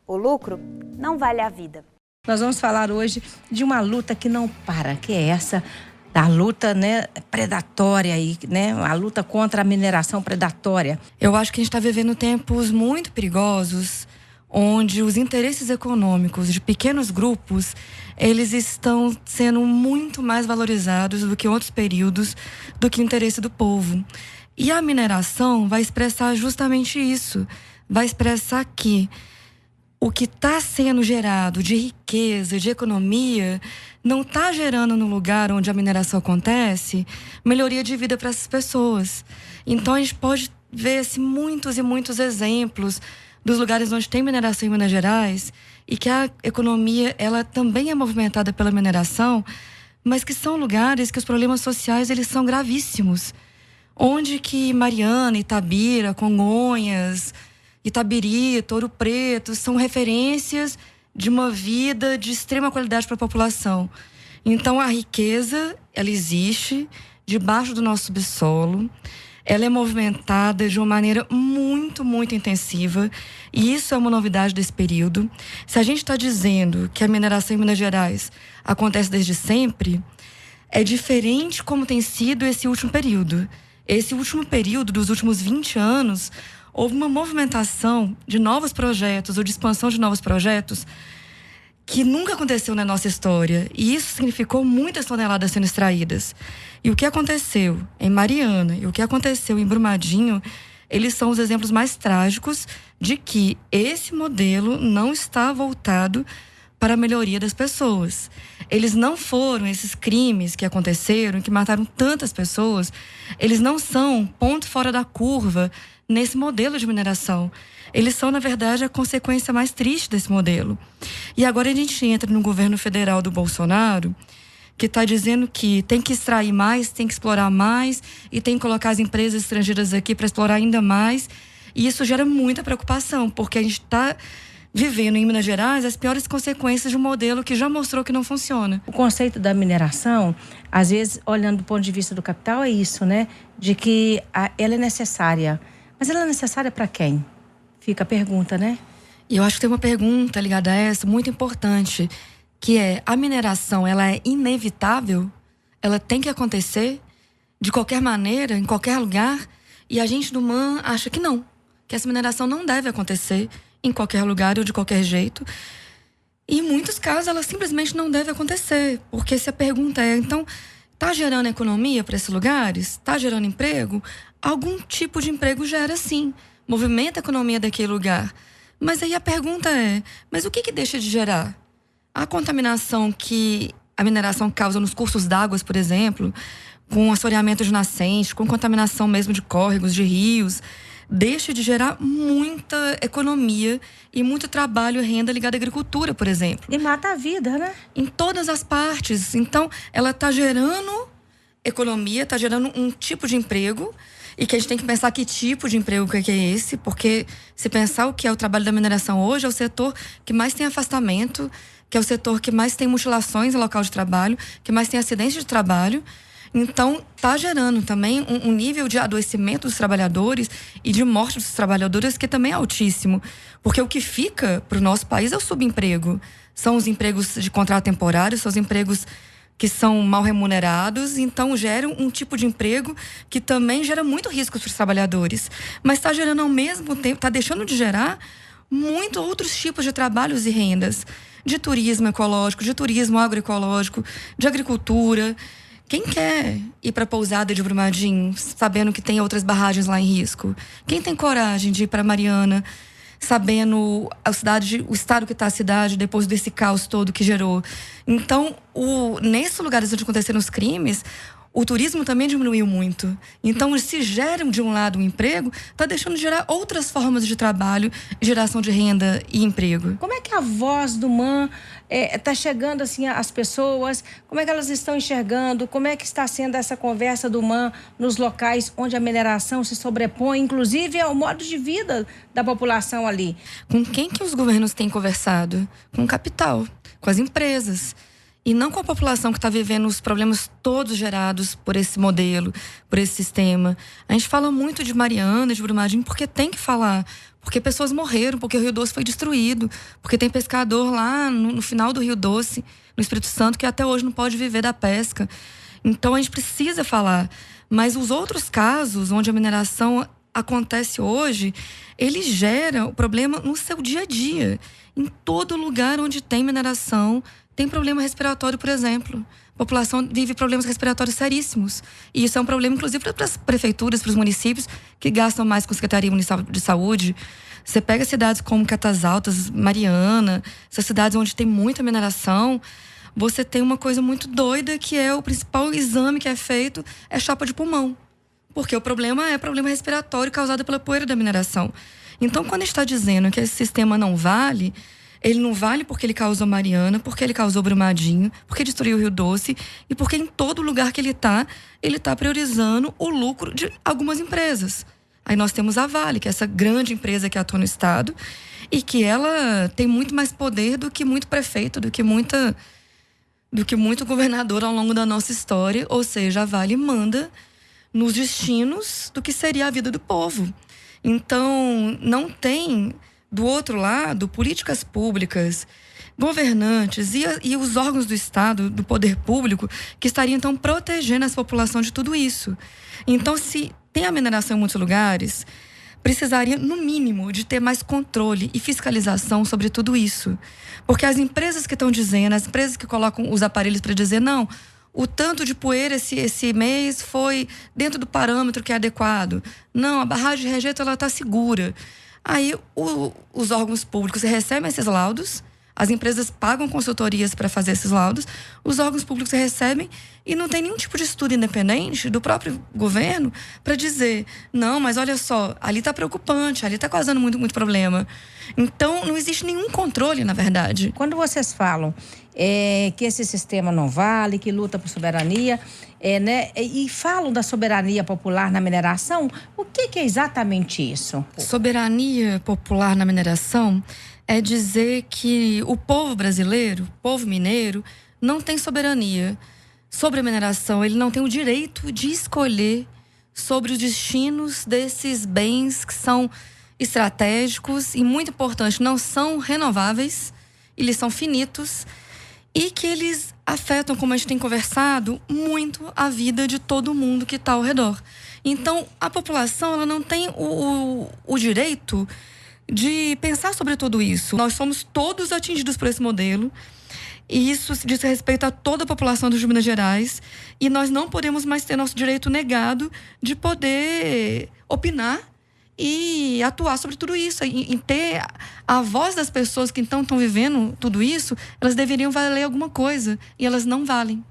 O lucro não vale a vida. Nós vamos falar hoje de uma luta que não para, que é essa da luta, né, predatória aí, né, a luta contra a mineração predatória. Eu acho que a gente está vivendo tempos muito perigosos, onde os interesses econômicos de pequenos grupos, eles estão sendo muito mais valorizados do que em outros períodos, do que o interesse do povo. E a mineração vai expressar justamente isso, vai expressar que o que está sendo gerado de riqueza, de economia, não está gerando no lugar onde a mineração acontece melhoria de vida para essas pessoas. Então a gente pode ver muitos e muitos exemplos dos lugares onde tem mineração em Minas Gerais e que a economia ela também é movimentada pela mineração, mas que são lugares que os problemas sociais eles são gravíssimos. Onde que Mariana, Itabira, Congonhas, Itabiri, Touro Preto são referências de uma vida de extrema qualidade para a população. Então a riqueza, ela existe debaixo do nosso subsolo, ela é movimentada de uma maneira muito, muito intensiva e isso é uma novidade desse período. Se a gente está dizendo que a mineração em Minas Gerais acontece desde sempre, é diferente como tem sido esse último período. Esse último período, dos últimos 20 anos, houve uma movimentação de novos projetos ou de expansão de novos projetos que nunca aconteceu na nossa história. E isso significou muitas toneladas sendo extraídas. E o que aconteceu em Mariana e o que aconteceu em Brumadinho, eles são os exemplos mais trágicos de que esse modelo não está voltado para a melhoria das pessoas. Eles não foram esses crimes que aconteceram, que mataram tantas pessoas, eles não são ponto fora da curva nesse modelo de mineração. Eles são, na verdade, a consequência mais triste desse modelo. E agora a gente entra no governo federal do Bolsonaro, que está dizendo que tem que extrair mais, tem que explorar mais e tem que colocar as empresas estrangeiras aqui para explorar ainda mais. E isso gera muita preocupação, porque a gente está vivendo em Minas Gerais as piores consequências de um modelo que já mostrou que não funciona. O conceito da mineração, às vezes, olhando do ponto de vista do capital, é isso, né? De que ela é necessária. Mas ela é necessária para quem? Fica a pergunta, né? E eu acho que tem uma pergunta ligada a essa, muito importante, que é: a mineração, ela é inevitável? Ela tem que acontecer de qualquer maneira, em qualquer lugar? E a gente do MAN acha que não, que essa mineração não deve acontecer em qualquer lugar ou de qualquer jeito. E em muitos casos ela simplesmente não deve acontecer, porque se a pergunta é, então, está gerando economia para esses lugares? Está gerando emprego? Algum tipo de emprego gera sim, movimenta a economia daquele lugar. Mas aí a pergunta é, mas o que deixa de gerar? A contaminação que a mineração causa nos cursos d'água, por exemplo, com assoreamento de nascentes, com contaminação mesmo de córregos, de rios, deixa de gerar muita economia e muito trabalho e renda ligada à agricultura, por exemplo. E mata a vida, né? Em todas as partes. Então, ela está gerando economia, está gerando um tipo de emprego, e que a gente tem que pensar que tipo de emprego que é esse, porque se pensar o que é o trabalho da mineração hoje, é o setor que mais tem afastamento, que é o setor que mais tem mutilações no local de trabalho, que mais tem acidentes de trabalho. Então, está gerando também um nível de adoecimento dos trabalhadores e de morte dos trabalhadores que também é altíssimo. Porque o que fica para o nosso país é o subemprego. São os empregos de contrato temporário, são os empregos que são mal remunerados, então geram um tipo de emprego que também gera muito risco para os trabalhadores. Mas está gerando ao mesmo tempo, está deixando de gerar muitos outros tipos de trabalhos e rendas. De turismo ecológico, de turismo agroecológico, de agricultura. Quem quer ir para a pousada de Brumadinho, sabendo que tem outras barragens lá em risco? Quem tem coragem de ir para Mariana, sabendo o estado que está a cidade depois desse caos todo que gerou? Então, nesses lugares onde aconteceram os crimes, o turismo também diminuiu muito. Então, se gera de um lado um emprego, está deixando de gerar outras formas de trabalho, geração de renda e emprego. Como é que a voz do MAN está chegando assim às pessoas? Como é que elas estão enxergando? Como é que está sendo essa conversa do MAN nos locais onde a mineração se sobrepõe, inclusive ao modo de vida da população ali? Com quem que os governos têm conversado? Com o capital, com as empresas. e não com a população que está vivendo os problemas todos gerados por esse modelo, por esse sistema. A gente fala muito de Mariana, de Brumadinho, porque tem que falar. Porque pessoas morreram, porque o Rio Doce foi destruído, porque tem pescador lá no final do Rio Doce, no Espírito Santo, que até hoje não pode viver da pesca. Então a gente precisa falar. Mas os outros casos onde a mineração acontece hoje, ele gera o problema no seu dia a dia. Em todo lugar onde tem mineração, tem problema respiratório, por exemplo. A população vive problemas respiratórios seríssimos. E isso é um problema, inclusive, para as prefeituras, para os municípios, que gastam mais com a Secretaria Municipal de Saúde. Você pega cidades como Catas Altas, Mariana, essas cidades onde tem muita mineração, você tem uma coisa muito doida, que é o principal exame que é feito, é chapa de pulmão. Porque o problema é problema respiratório causado pela poeira da mineração. Então, quando a gente está dizendo que esse sistema não vale, ele não vale porque ele causou Mariana, porque ele causou Brumadinho, porque destruiu o Rio Doce e porque em todo lugar que ele tá priorizando o lucro de algumas empresas. Aí nós temos a Vale, que é essa grande empresa que atua no estado e que ela tem muito mais poder do que muito prefeito, do que muito governador ao longo da nossa história. Ou seja, a Vale manda nos destinos do que seria a vida do povo. Então, não tem, do outro lado, políticas públicas, governantes e os órgãos do Estado, do poder público, que estariam, então, protegendo essa população de tudo isso. Então, se tem a mineração em muitos lugares, precisaria, no mínimo, de ter mais controle e fiscalização sobre tudo isso. Porque as empresas que estão dizendo, as empresas que colocam os aparelhos para dizer, não, o tanto de poeira esse mês foi dentro do parâmetro que é adequado. Não, a barragem de rejeito está segura. Aí os órgãos públicos recebem esses laudos, as empresas pagam consultorias para fazer esses laudos, os órgãos públicos recebem e não tem nenhum tipo de estudo independente do próprio governo para dizer, não, mas olha só, ali está preocupante, ali está causando muito problema. Então, não existe nenhum controle, na verdade. Quando vocês falam que esse sistema não vale, que luta por soberania, né, e falam da soberania popular na mineração, o que é exatamente isso? Soberania popular na mineração é dizer que o povo brasileiro, o povo mineiro, não tem soberania sobre a mineração. Ele não tem o direito de escolher sobre os destinos desses bens que são estratégicos e, muito importante, não são renováveis, eles são finitos e que eles afetam, como a gente tem conversado, muito a vida de todo mundo que está ao redor. Então, a população ela não tem o direito de pensar sobre tudo isso. Nós somos todos atingidos por esse modelo e isso diz respeito a toda a população de Minas Gerais e nós não podemos mais ter nosso direito negado de poder opinar e atuar sobre tudo isso, e ter a voz das pessoas que então estão vivendo tudo isso, elas deveriam valer alguma coisa e elas não valem.